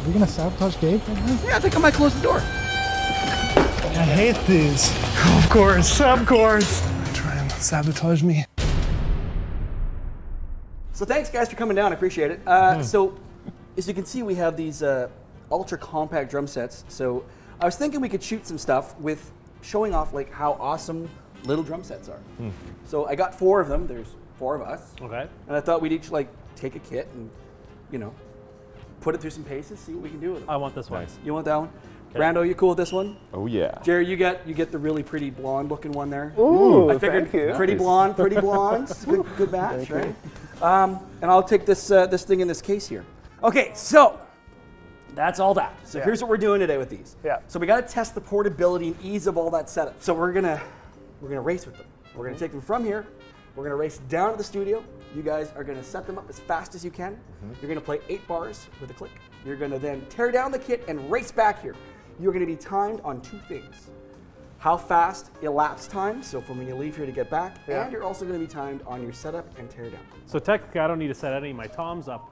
we gonna sabotage Gabe right now? Yeah, I think I might close the door. I hate these. Of course. Try and sabotage me. So thanks guys for coming down, I appreciate it. So as you can see, we have these ultra compact drum sets. So I was thinking we could shoot some stuff with showing off like how awesome little drum sets are. So I got 4 of them, there's 4 of us. Okay. And I thought we'd each like take a kit and, you know, put it through some paces, see what we can do with it. I want this one. You want that one? Brando, you cool with this one? Oh yeah. Jerry, you get the really pretty blonde looking one there. Ooh, I figured thank you. pretty blonde. It's a good match, right? And I'll take this this thing in this case here. Okay, so that's all that. So here's what we're doing today with these. Yeah. So we got to test the portability and ease of all that setup. So we're gonna race with them. We're gonna take them from here. We're gonna race down to the studio. You guys are gonna set them up as fast as you can. You're gonna play 8 bars with a click. You're gonna then tear down the kit and race back here. You're gonna be timed on 2 things. How fast elapsed time, so from when you leave here to get back, and you're also gonna be timed on your setup and tear down. So technically, I don't need to set any of my toms up.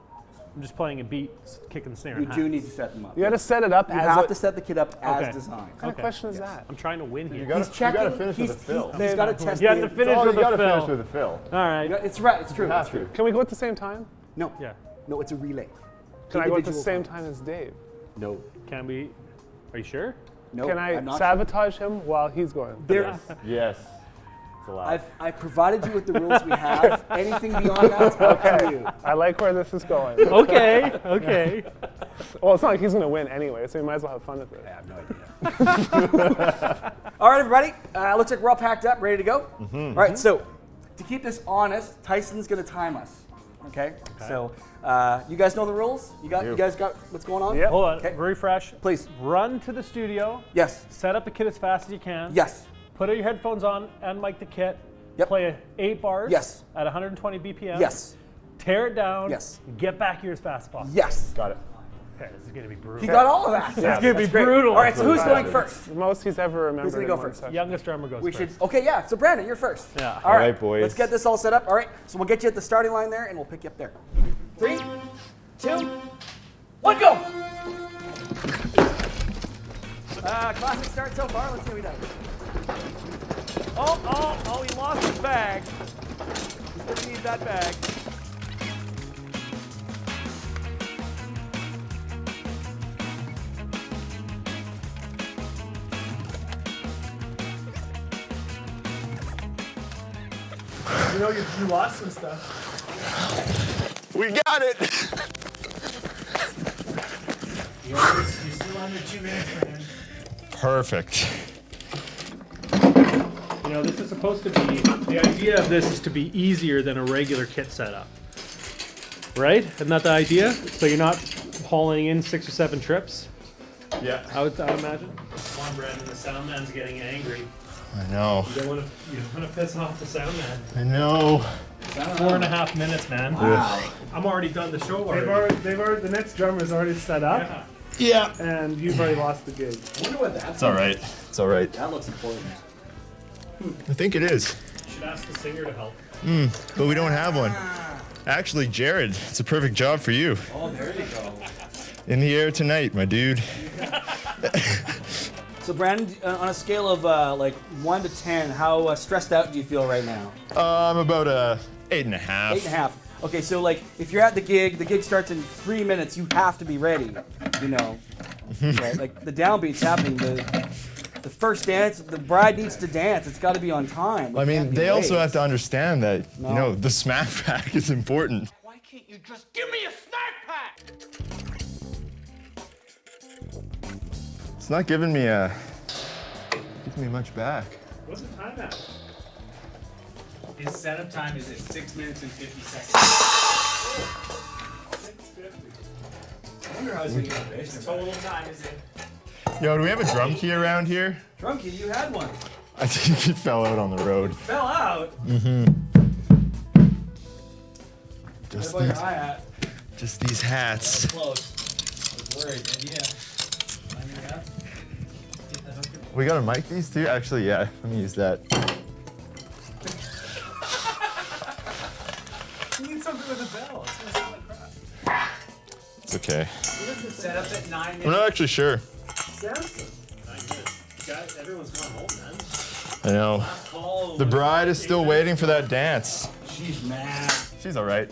I'm just playing a beat, kicking the snare. You do need to set them up. You gotta set it up You as have to set the kit up as designed. What kind of question is that? I'm trying to win here. You gotta finish with a fill. He's got to test You have to the- finish with You gotta the finish fill. with a fill. All right. You know, it's right, it's true. You have It's true. to. Can we go at the same time? No. Yeah. No, it's a relay. Can I go at the Individual same times. time as Dave? No. Can we? Are you sure? No. Can I'm I not sabotage him while he's going? There, Yes. It's allowed. I've provided you with the rules we have. Anything beyond that's up to you. I like where this is going. Okay. Okay. Well, it's not like he's gonna win anyway, so we might as well have fun with it. I have no idea. All right, everybody. Looks like we're all packed up, ready to go. All right, so to keep this honest, Tyson's gonna time us. Okay. So you guys know the rules? You guys got what's going on? Yep. Hold on. Okay. Refresh. Please. Run to the studio. Yes. Set up the kit as fast as you can. Yes. Put your headphones on and mic the kit. Yep. Play 8 bars. Yes. At 120 BPM. Yes. Tear it down. Yes. Get back here as fast as possible. Yes. Got it. Okay, this is gonna be brutal. He got all of that. It's gonna be That's great. brutal. All right, so who's going first? The most he's ever remembered. Who's gonna go in one first? session. Youngest drummer goes We first. should. Okay, yeah. So Brandon, you're first. Yeah. All right, right, boys. Let's get this all set up. All right. So we'll get you at the starting line there, and we'll pick you up there. 3, 2, 1, go. Classic start so far. Let's see what he does. Oh, he lost his bag. He's gonna need that bag. You know, you lost some stuff. We got it. You're still under 2 minutes, man. Perfect. You know, this is supposed to be, the idea of this is to be easier than a regular kit setup. Right? Isn't that the idea? So you're not hauling in 6 or 7 trips, Yeah. I would imagine. Come on, Brandon, the sound man's getting angry. I know. You don't want to piss off the sound man. I know. 4.5 minutes, man. Wow. I'm already done the show already. The next drummer's already set up, Yeah. Yeah. and you've already lost the gig. I wonder what that's. It's all right. It's all right. That looks important. I think it is. You should ask the singer to help. But we don't have one. Actually, Jared, it's a perfect job for you. Oh, there you go. In the air tonight, my dude. So Brandon, on a scale of like 1 to 10, how stressed out do you feel right now? I'm about 8.5. 8.5. Okay, so like if you're at the gig starts in 3 minutes, you have to be ready. You know, right? Like the downbeat's happening. The first dance, the bride needs to dance. It's got to be on time. We I mean, can't be they also late. have to understand that, No. you know, the SmackPac is important. Why can't you just give me a SmackPac? It's not giving me much back. What's the time at? His setup time is at 6 minutes and 50 seconds. 6:50. I wonder how he's going to get a bass. Total time is it? Yo, do we have a drum key around here? Drunky, you had one. I think it fell out on the road. Fell out. Just What about your these, hi-hat? just these hats. Close. I was worried. Yeah. Line your hat. Get the hook in. We gotta mic these too? Actually, yeah, let me use that. You need something with a bell. It's gonna sound like crap. It's okay. What is this Set up at 9 I'm minutes. not actually sure. Samson. Guys, everyone's gone home, man. I know. Last call. The bride is still waiting for that dance. She's mad. She's all right.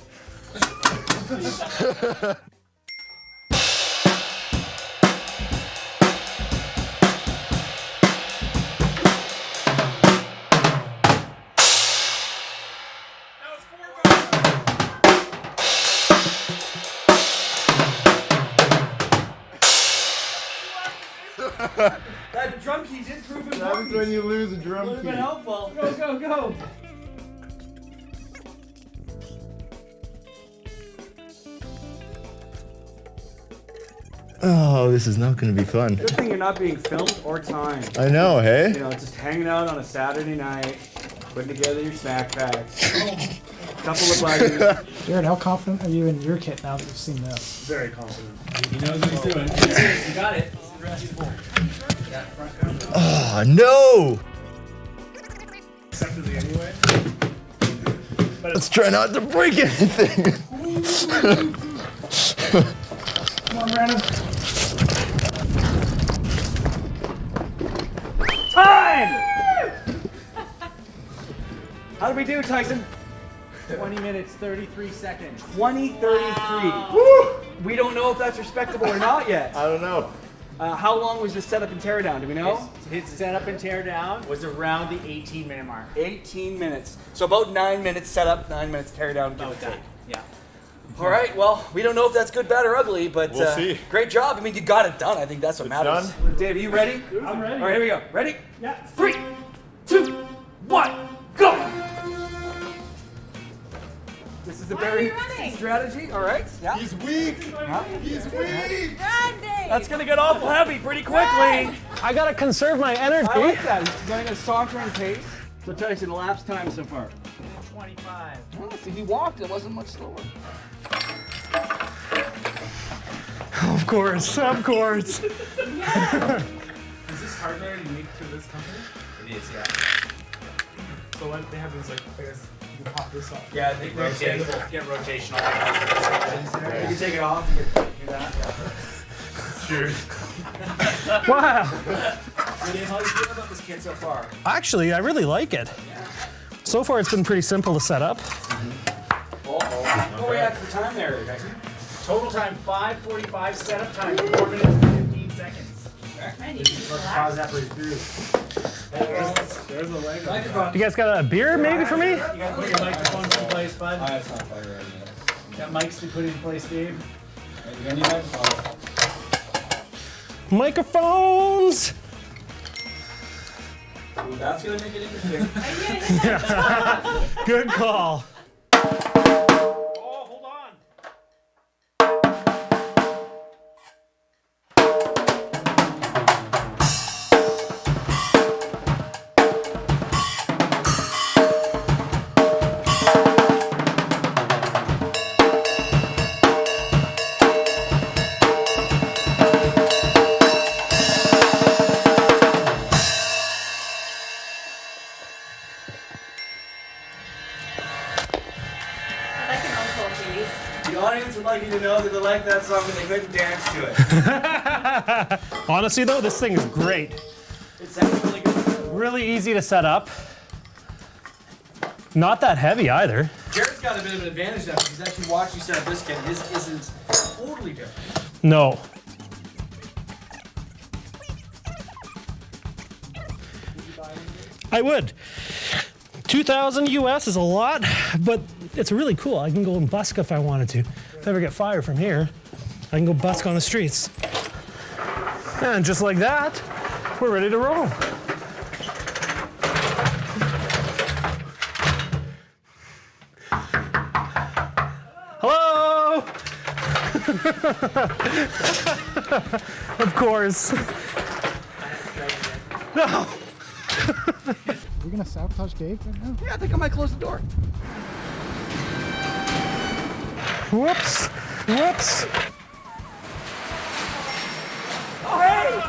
That drum key did prove important. Happens when you lose a drum Would have key. been helpful. Go, go, go. Oh, this is not going to be fun. Good thing you're not being filmed or timed. I know, hey? You know, just hanging out on a Saturday night, putting together your SmackPac. Couple of buddies. Jared, how confident are you in your kit now that you've seen this? Very confident. He knows what he's doing. You got it. Oh, no! Accepted it anyway. Let's try not to break anything. Come on, Brandon. Time! How did we do, Tyson? 20 minutes, 33 seconds. 20:33. We don't know if that's respectable or not yet. I don't know. How long was this setup and teardown? Do we know? His setup and teardown was around the 18-minute mark. 18 minutes. So about 9 minutes setup, 9 minutes teardown, give or About that. take. Yeah. All right, well, we don't know if that's good, bad, or ugly, but We'll see. great job. I mean, you got it done. I think that's what matters. done? Dave, are you ready? I'm ready. All right, here we go. Ready? Yeah. 3, 2, 1, go! This is a very strategy. All right. Yeah. He's weak. He's weak. That's gonna get awful heavy pretty quickly. I gotta conserve my energy. I like that. He's going at a sauntering pace. So Tyson, elapsed time so far. 25. Oh, see, he walked. It wasn't much slower. Of course, of course. Is this hardware unique to this company? It is, yeah. So what they have is like, I guess you can pop this off. Yeah, they rotate. Get rotational. You can take it off. You can do that. Sure. Wow. So Dave, how are you feeling about this kit so far? Actually, I really like it. So far, it's been pretty simple to set up. What were you at for time there, Tyson? Total time 5:45. Setup time 4 minutes and 15 seconds. Pause that for his groove. There's a leg. You guys got a beer maybe for me? You gotta put your microphone in place, bud. It's not quite right Got mics to put in place, Dave. yet. You got any microphone? Microphones! Ooh, that's gonna make it interesting. Good call. Oh, hold on. The audience would like you to know that they like that song, but they couldn't dance to it. Honestly though, this thing is great. It sounds really good. Really easy to set up. Not that heavy either. Jared's got a bit of an advantage now because he's actually watched you set up this kit. His isn't totally different. No. I would. 2,000 US is a lot, but it's really cool. I can go and busk if I wanted to. If I ever get fired from here, I can go busk on the streets. And just like that, we're ready to roll. Hello? Of course. No. We're gonna sabotage Dave right now? Yeah, I think I might close the door. Whoops. Whoops. Oh, hey!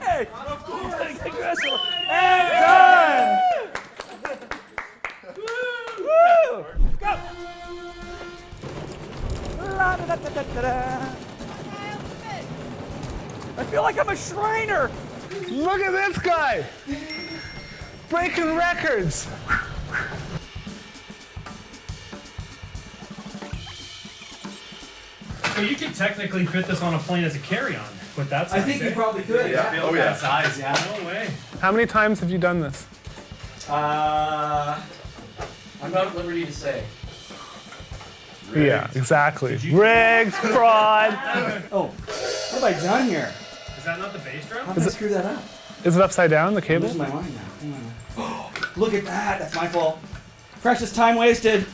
Hey! And done! Woo! Go! La da da da da da da. I feel like I'm a Shriner. Look at this guy! Breaking records! So you could technically fit this on a plane as a carry-on, but that's. I think you probably could. Yeah. Oh yeah. Size, yeah. No way. How many times have you done this? I'm not at liberty to say. Yeah, exactly. Rigged, fraud. Oh, what have I done here? Is that not the bass drum? How did I screw that up? Is it upside down, the I'm cable? losing my mind now. Hang on. Oh, look at that. That's my fault. Precious time wasted.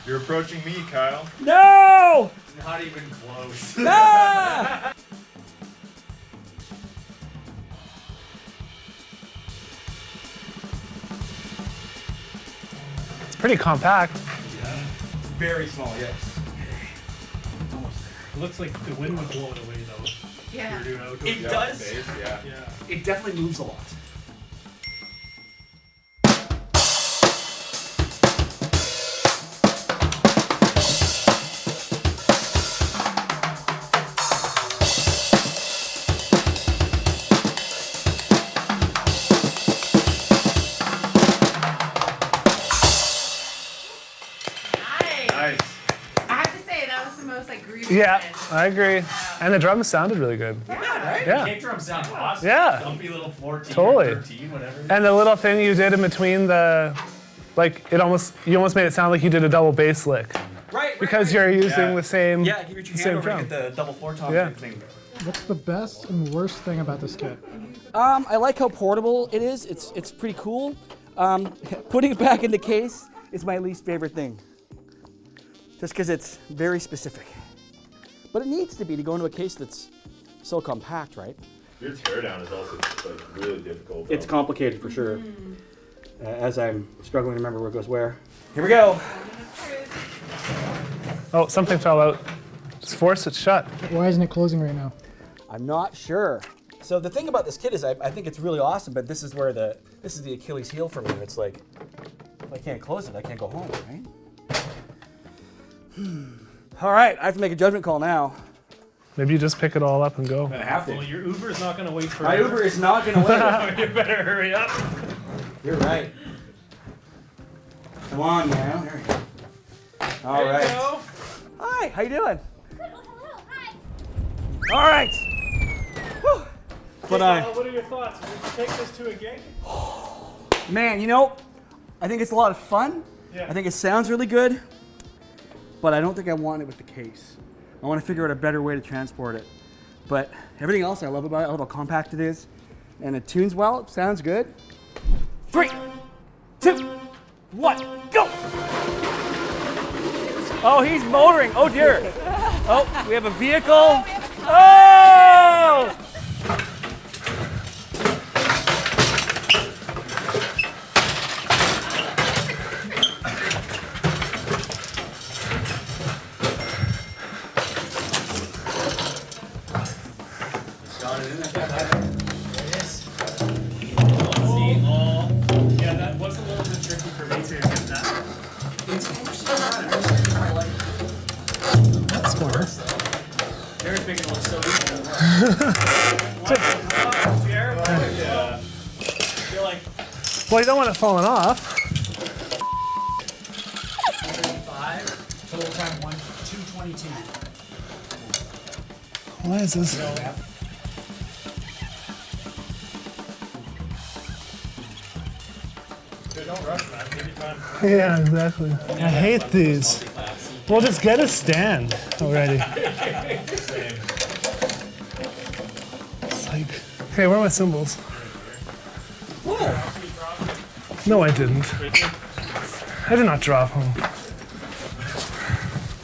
You're approaching me, Kyle. No! Not even close. Ah! It's pretty compact. Very small, yes. It looks like the wind would blow it away though. Yeah. You're doing outdoor. It does. Bass, yeah. Yeah. It definitely moves a lot. Nice. I have to say that was the most like groovy. Yeah, one. I agree. And the drums sounded really good. Yeah. Kick drum sound awesome. Yeah. Dumpy little 14 Totally. or 13, whatever. And the little thing you did in between the, like, you almost made it sound like you did a double bass lick. Right. Because you're using the same, Yeah, give your same hand over drum. and get the double floor tom Yeah. thing. What's the best and worst thing about this kit? I like how portable it is. It's pretty cool. Putting it back in the case is my least favorite thing. Just because it's very specific. But it needs to be to go into a case that's so compact, right? Your teardown is also like really difficult. It's complicated for sure. As I'm struggling to remember where goes where. Here we go. Oh, something fell out. Just force it shut. Why isn't it closing right now? I'm not sure. So the thing about this kit is I think it's really awesome, but this is the Achilles heel for me. It's like, if I can't close it, I can't go home, right? All right, I have to make a judgment call now. Maybe you just pick it all up and go. I have Well, your Uber's not gonna wait for My Uber is not gonna wait. You better hurry up. You're right. Come on, man. There you go. All There you right. go. Hi, how you doing? Hello, hi. All right. Whew. But What are your thoughts? Would you take this to a gig? man, I think it's a lot of fun. Yeah. I think it sounds really good, but I don't think I want it with the case. I want to figure out a better way to transport it. But everything else I love about it, I love how compact it is, and it tunes well, it sounds good. 3, 2, 1, go! Oh, he's motoring. Oh dear. Oh, we have a vehicle. Oh! Yeah, that was a little bit tricky for me to get that. Jared's making it look so easy. Jared, I feel like Well, you don't want it falling off. 5, total time 2:22. Why is this? dude, don't rush, man. Take your time. Yeah, exactly. I hate these. Well, just get a stand already. It's like, hey, where are my cymbals? No, I didn't. I did not drop them.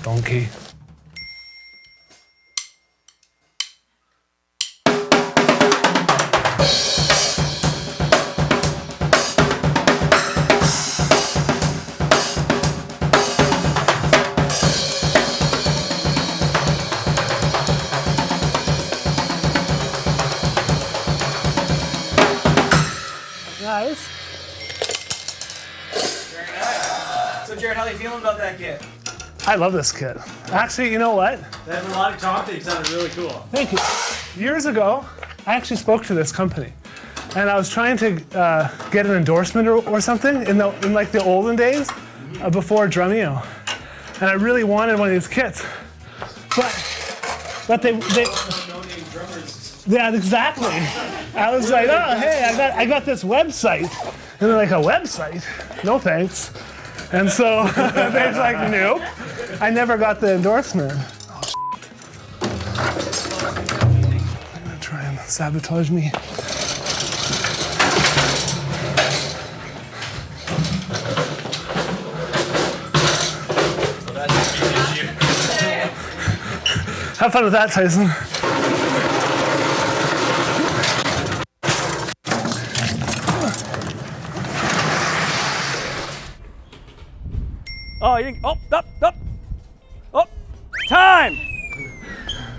Donkey. Nice. So Jared, how are you feeling about that kit? I love this kit. Actually, you know what? They have a lot of talk that sounded really cool. Thank you. Years ago, I actually spoke to this company, and I was trying to get an endorsement or something in like the olden days before Drumeo, and I really wanted one of these kits, but they yeah, exactly. I was like, oh hey, I got this website, and they're like, a website? No thanks. And so they're like, nope. I never got the endorsement. Oh, shit. They're gonna try and sabotage me. Have fun with that, Tyson. Oh, you didn't. Oh, up. Oh, time.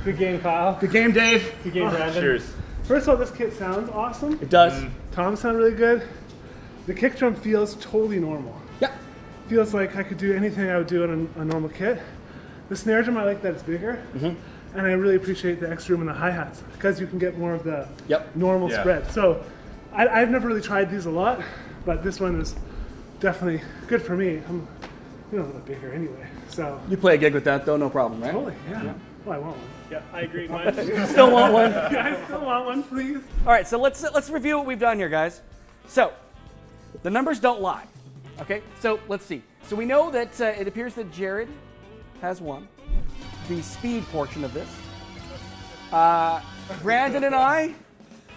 Good game, Kyle. Good game, Dave. Good game, Brandon. Cheers. First of all, this kit sounds awesome. It does. Toms sound really good. The kick drum feels totally normal. Yeah. Feels like I could do anything I would do on a normal kit. The snare drum, I like that it's bigger. And I really appreciate the extra room in the hi-hats because you can get more of the normal spread. So I've never really tried these a lot, but this one is definitely good for me. I'm a little bit bigger anyway, so. You play a gig with that though, no problem, right? Totally, yeah. Well, I want one. Yeah, I agree. Mine. Still want one? Yeah, I still want one, please. All right, so let's review what we've done here, guys. So, the numbers don't lie. Okay, so let's see. So we know that it appears that Jared has won the speed portion of this. Brandon and I,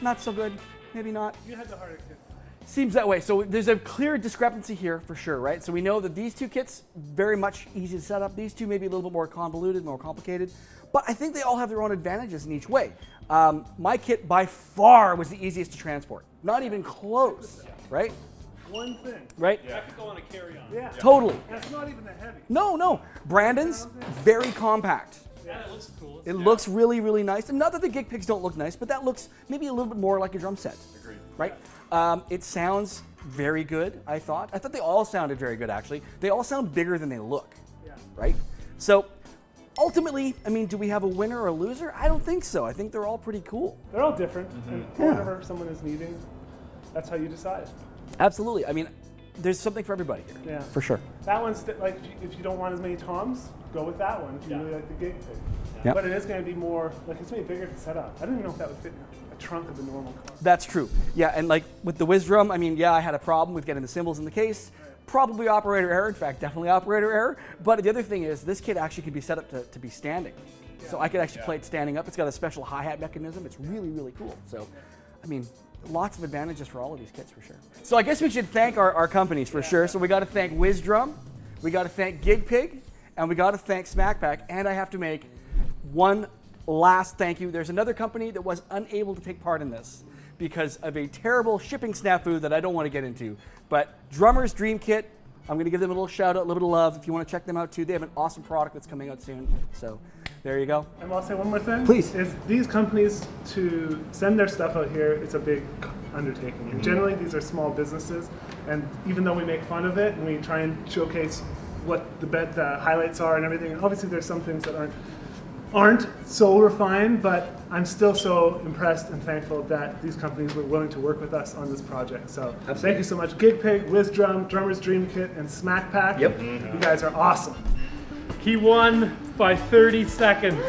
not so good. Maybe not. You had the harder kit. Seems that way. So there's a clear discrepancy here for sure, right? So we know that these two kits, very much easy to set up. These two may be a little bit more convoluted, more complicated. But I think they all have their own advantages in each way. My kit by far was the easiest to transport. Not even close, right? One thing. Right? I could go on a carry-on. Yeah. Totally. That's not even that heavy. No. Brandon's very compact. Yeah, it looks cool. It looks really, really nice. And not that the GigPigs don't look nice, but that looks maybe a little bit more like a drum set. Agreed. Right? It sounds very good, I thought. I thought they all sounded very good, actually. They all sound bigger than they look. Yeah. Right? So, ultimately, I mean, do we have a winner or a loser? I don't think so. I think they're all pretty cool. They're all different, and for whatever someone is needing, that's how you decide. Absolutely. I mean, there's something for everybody here. Yeah. For sure. That one's like, if you don't want as many toms, go with that one. If you really like the GigPig. Yep. But it is going to be more, like it's going to be bigger to set up. I don't even know if that would fit in a trunk of a normal car. That's true. Yeah, and like with the Wizzdrum, I mean, yeah, I had a problem with getting the cymbals in the case. Probably operator error. In fact, definitely operator error. But the other thing is, this kit actually can be set up to be standing. So I could actually play it standing up. It's got a special hi-hat mechanism. It's really, really cool. So, I mean, lots of advantages for all of these kits for sure. So I guess we should thank our companies for sure. So we got to thank Wizzdrum, we got to thank GigPig, and we got to thank SmackPac. And I have to make one last thank you. There's another company that was unable to take part in this because of a terrible shipping snafu that I don't want to get into. But Drummer's Dream Kit, I'm going to give them a little shout out, a little bit of love. If you want to check them out too, they have an awesome product that's coming out soon. So there you go. And I'll say one more thing. Please. Is these companies to send their stuff out here, it's a big undertaking. And generally, these are small businesses. And even though we make fun of it and we try and showcase what the highlights are and everything, and obviously there's some things that aren't so refined, but I'm still so impressed and thankful that these companies were willing to work with us on this project. So thank you so much, GigPig, Wizzdrum, Drummer's Dream Kit, and SmackPac. Yep. You guys are awesome. He won by 30 seconds.